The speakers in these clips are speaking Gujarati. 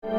માંડવી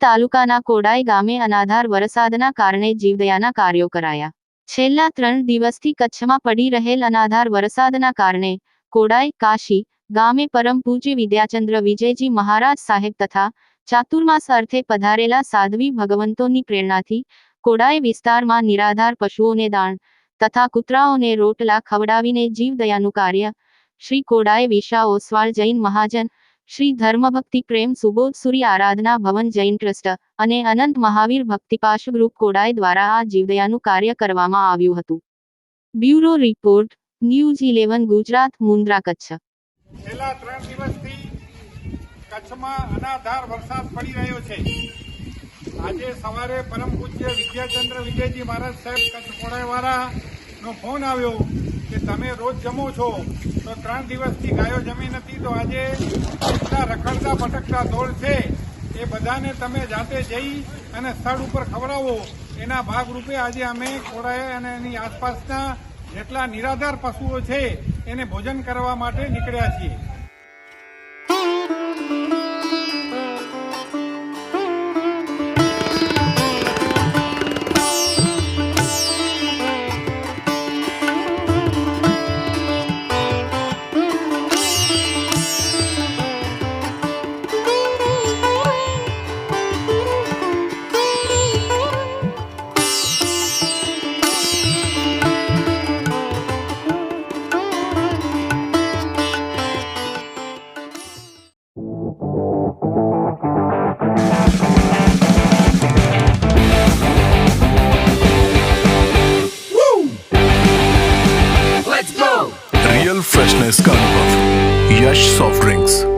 તાલુકાના કોડાઈ ગામે અનાધાર વરસાદના કારણે જીવદયાના કાર્યો કરાયા। છેલ્લા 3 દિવસથી કચ્છમાં પડી રહેલ અનાધાર વરસાદના કારણે કોડાઈ કાશી ગામે પરમ પૂજ્ય વિદ્યાચંદ્ર વિજયજી મહારાજ સાહેબ તથા ચાતુર્માસ અર્થે પધારેલા સાધ્વી ભગવંતોની પ્રેરણાથી કોડાઈ વિસ્તારમાં નિરાધાર પશુઓને દાણ તથા કૂતરાઓને રોટલા ખવડાવીને જીવદયાનું કાર્ય શ્રી કોડાઈ વિશા ઓસવાળ જૈન મહાજન, શ્રી ધર્મભક્તિ પ્રેમ સુબોધ સૂર્ય આરાધના ભવન જૈન ટ્રસ્ટ અને અનંત મહાવીર ભક્તિપાશ ગ્રુપ કોડાઈ દ્વારા આ જીવદયાનું કાર્ય કરવામાં આવ્યું હતું। Bureau report, news 11 Gujarat, Mundra, Kutch. છેલ્લા 3 દિવસથી કચ્છમાં અનાધાર વરસાદ પડી રહ્યો છે। આજે સવારે પરમ પૂજ્ય વિદ્યાચંદ્ર વિજયજી મહારાજ સાહેબ કચ્છ કોડાઈવાળાનો ફોન આવ્યો કે તમે રોજ જમો છો, તો 3 દિવસથી ગાયો જમી નથી, તો આજે એટલા રખડતા ભટકતા ઢોર છે એ બધાને તમે જાતે જઈ અને સ્થળ ઉપર ખવડાવો। એના ભાગરૂપે આજે અમે કોડાઈ અને એની આસપાસના જેટલા નિરાધાર પશુઓ છે એને ભોજન કરવા માટે નીકળ્યા છીએ। रियल फ्रेशनेस का अनुभव, यश सॉफ्ट ड्रिंक्स।